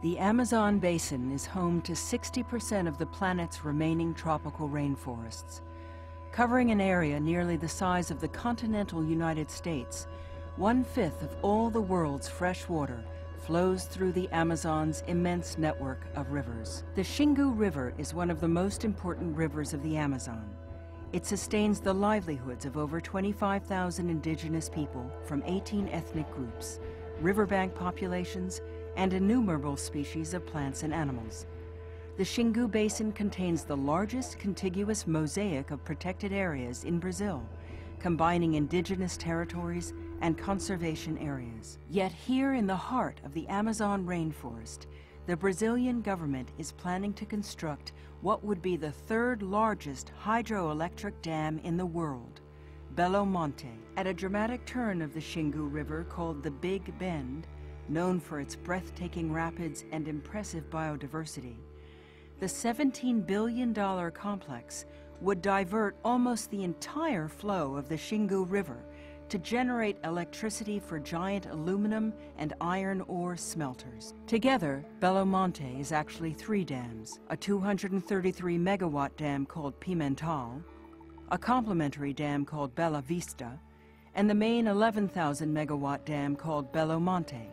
The Amazon basin is home to 60% of the planet's remaining tropical rainforests. Covering an area nearly the size of the continental United States, 1/5 of all the world's fresh water flows through the Amazon's immense network of rivers. The Xingu River is one of the most important rivers of the Amazon. It sustains the livelihoods of over 25,000 indigenous people from 18 ethnic groups, riverbank populations, and innumerable species of plants and animals. The Xingu Basin contains the largest contiguous mosaic of protected areas in Brazil, combining indigenous territories and conservation areas. Yet here in the heart of the Amazon rainforest, the Brazilian government is planning to construct what would be the third largest hydroelectric dam in the world, Belo Monte. At a dramatic turn of the Xingu River called the Big Bend, known for its breathtaking rapids and impressive biodiversity, the $17 billion complex would divert almost the entire flow of the Xingu River to generate electricity for giant aluminum and iron ore smelters. Together, Belo Monte is actually 3 dams: a 233 megawatt dam called Pimental, a complementary dam called Bela Vista, and the main 11,000 megawatt dam called Belo Monte.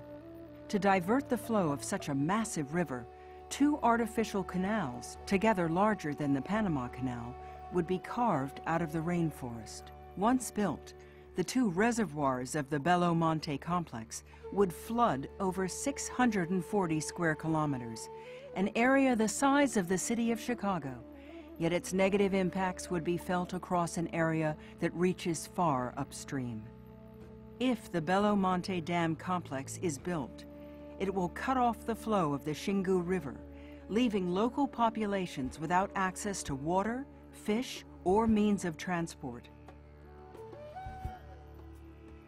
To divert the flow of such a massive river, 2 artificial canals, together larger than the Panama Canal, would be carved out of the rainforest. Once built, the 2 reservoirs of the Belo Monte complex would flood over 640 square kilometers, an area the size of the city of Chicago, yet its negative impacts would be felt across an area that reaches far upstream. If the Belo Monte Dam complex is built, it will cut off the flow of the Xingu River, leaving local populations without access to water, fish, or means of transport.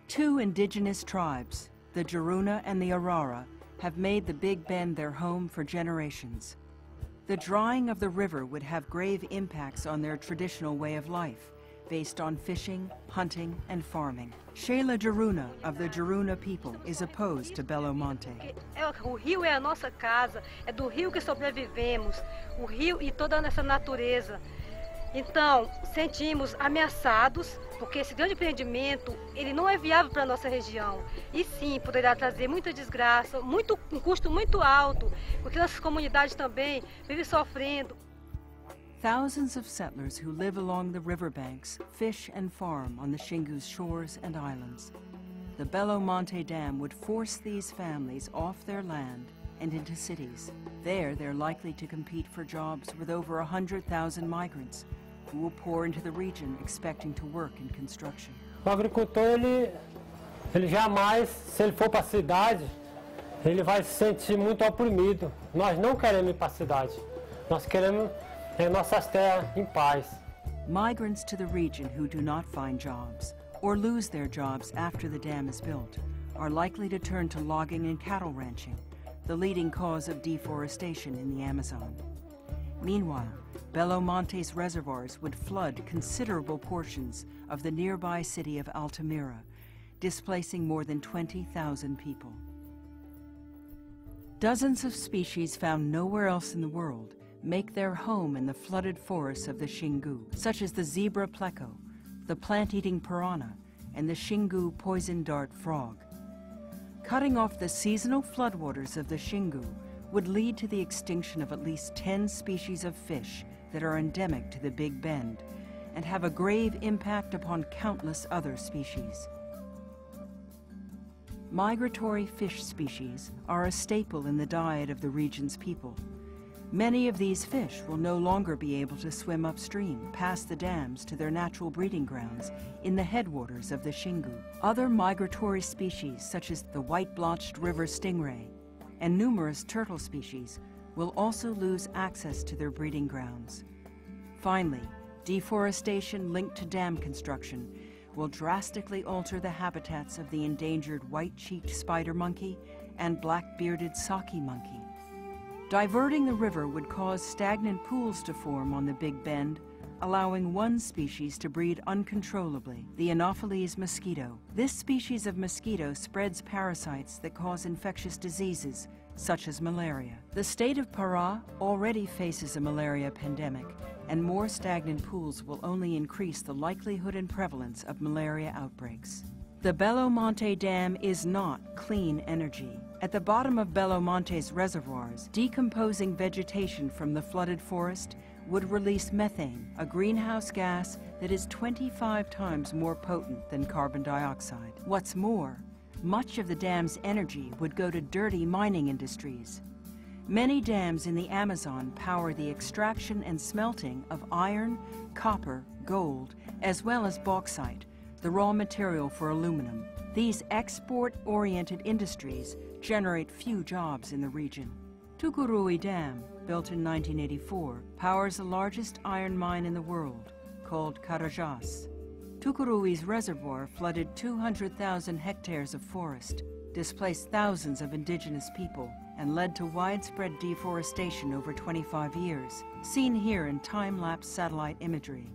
2 indigenous tribes, the Juruna and the Arara, have made the Big Bend their home for generations. The drying of the river would have grave impacts on their traditional way of life, based on fishing, hunting, and farming. Sheila Juruna of the Juruna people is opposed to Belo Monte. O rio é a nossa casa, é do rio que sobrevivemos, o rio e toda a nossa natureza. Então, sentimos ameaçados, porque esse grande empreendimento, ele não é viável para a nossa região. E sim, poderá trazer muita desgraça, um custo muito alto, porque nossas comunidades também vivem sofrendo. Thousands of settlers who live along the riverbanks fish and farm on the Xingu's shores and islands. The Belo Monte Dam would force these families off their land and into cities. There, they're likely to compete for jobs with over 100,000 migrants who will pour into the region expecting to work in construction. O agricultor, ele jamais, se ele for para a cidade, ele vai se sentir muito oprimido. Nós não queremos ir para a cidade. Nós queremos nossas terras em paz. Migrants to the region who do not find jobs or lose their jobs after the dam is built are likely to turn to logging and cattle ranching, the leading cause of deforestation in the Amazon. Meanwhile, Belo Monte's reservoirs would flood considerable portions of the nearby city of Altamira, displacing more than 20,000 people. Dozens of species found nowhere else in the world make their home in the flooded forests of the Xingu, such as the zebra pleco, the plant-eating piranha, and the Xingu poison dart frog. Cutting off the seasonal floodwaters of the Xingu would lead to the extinction of at least 10 species of fish that are endemic to the Big Bend and have a grave impact upon countless other species. Migratory fish species are a staple in the diet of the region's people. Many of these fish will no longer be able to swim upstream past the dams to their natural breeding grounds in the headwaters of the Xingu. Other migratory species, such as the white-blotched river stingray and numerous turtle species, will also lose access to their breeding grounds. Finally, deforestation linked to dam construction will drastically alter the habitats of the endangered white-cheeked spider monkey and black-bearded saki monkey. Diverting the river would cause stagnant pools to form on the Big Bend, allowing one species to breed uncontrollably, the Anopheles mosquito. This species of mosquito spreads parasites that cause infectious diseases, such as malaria. The state of Pará already faces a malaria pandemic, and more stagnant pools will only increase the likelihood and prevalence of malaria outbreaks. The Belo Monte Dam is not clean energy. At the bottom of Belo Monte's reservoirs, decomposing vegetation from the flooded forest would release methane, a greenhouse gas that is 25 times more potent than carbon dioxide. What's more, much of the dam's energy would go to dirty mining industries. Many dams in the Amazon power the extraction and smelting of iron, copper, gold, as well as bauxite, the raw material for aluminum. These export-oriented industries generate few jobs in the region. Tucuruí Dam, built in 1984, powers the largest iron mine in the world, called Carajás. Tucuruí's reservoir flooded 200,000 hectares of forest, displaced thousands of indigenous people, and led to widespread deforestation over 25 years, seen here in time-lapse satellite imagery.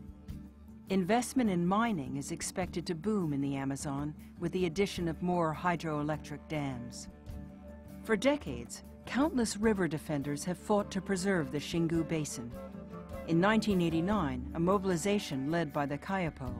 Investment in mining is expected to boom in the Amazon with the addition of more hydroelectric dams. For decades, countless river defenders have fought to preserve the Xingu Basin. In 1989, a mobilization led by the Kayapo,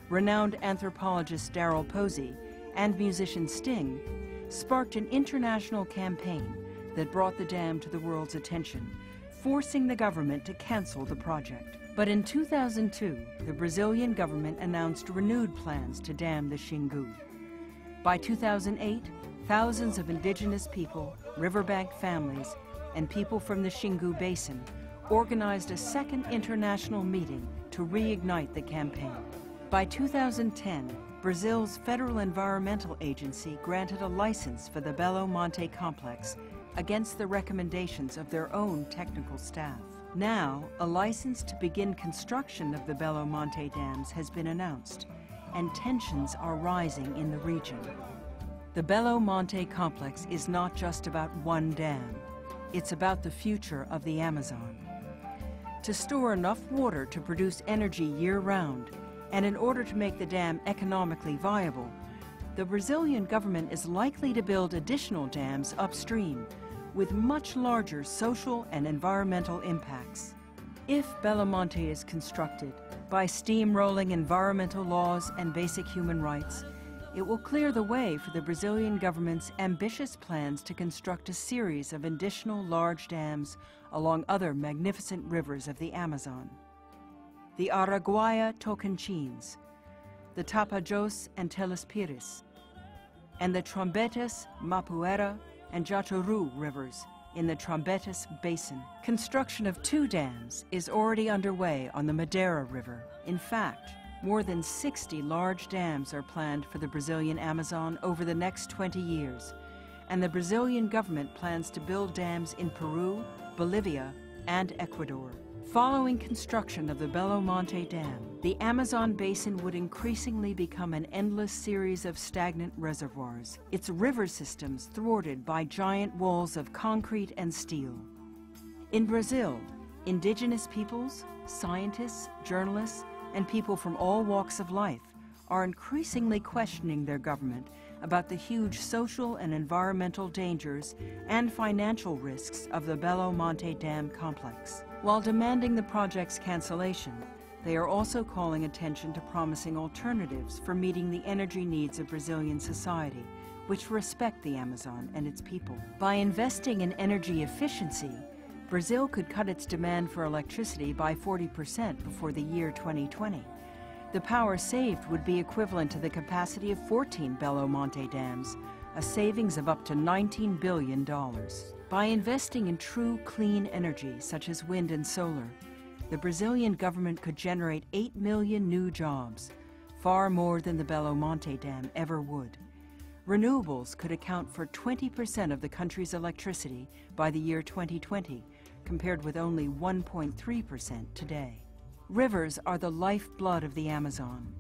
renowned anthropologist Darrell Posey, and musician Sting sparked an international campaign that brought the dam to the world's attention, forcing the government to cancel the project. But in 2002, the Brazilian government announced renewed plans to dam the Xingu. By 2008, thousands of indigenous people, riverbank families, and people from the Xingu Basin organized a second international meeting to reignite the campaign. By 2010, Brazil's Federal Environmental Agency granted a license for the Belo Monte complex against the recommendations of their own technical staff. Now, a license to begin construction of the Belo Monte dams has been announced, and tensions are rising in the region. The Belo Monte complex is not just about one dam. It's about the future of the Amazon. To store enough water to produce energy year-round, and in order to make the dam economically viable, the Brazilian government is likely to build additional dams upstream with much larger social and environmental impacts. If Belo Monte is constructed by steamrolling environmental laws and basic human rights, it will clear the way for the Brazilian government's ambitious plans to construct a series of additional large dams along other magnificent rivers of the Amazon. The Araguaia Tocantins, the Tapajós and Telespires, and the Trombetas, Mapuera, and Jataru rivers in the Trombetas Basin. Construction of 2 dams is already underway on the Madeira River. In fact, more than 60 large dams are planned for the Brazilian Amazon over the next 20 years, and the Brazilian government plans to build dams in Peru, Bolivia, and Ecuador. Following construction of the Belo Monte Dam, the Amazon basin would increasingly become an endless series of stagnant reservoirs, its river systems thwarted by giant walls of concrete and steel. In Brazil, indigenous peoples, scientists, journalists, and people from all walks of life are increasingly questioning their government about the huge social and environmental dangers and financial risks of the Belo Monte Dam complex. While demanding the project's cancellation, they are also calling attention to promising alternatives for meeting the energy needs of Brazilian society, which respect the Amazon and its people. By investing in energy efficiency, Brazil could cut its demand for electricity by 40% before the year 2020. The power saved would be equivalent to the capacity of 14 Belo Monte dams, a savings of up to $19 billion. By investing in true clean energy, such as wind and solar, the Brazilian government could generate 8 million new jobs, far more than the Belo Monte Dam ever would. Renewables could account for 20% of the country's electricity by the year 2020, compared with only 1.3% today. Rivers are the lifeblood of the Amazon.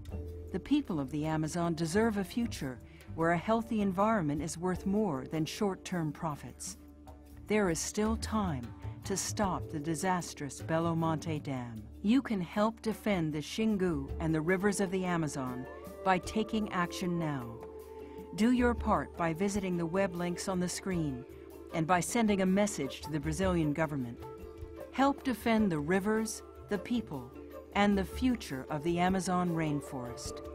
The people of the Amazon deserve a future where a healthy environment is worth more than short-term profits. There is still time to stop the disastrous Belo Monte Dam. You can help defend the Xingu and the rivers of the Amazon by taking action now. Do your part by visiting the web links on the screen and by sending a message to the Brazilian government. Help defend the rivers, the people, and the future of the Amazon rainforest.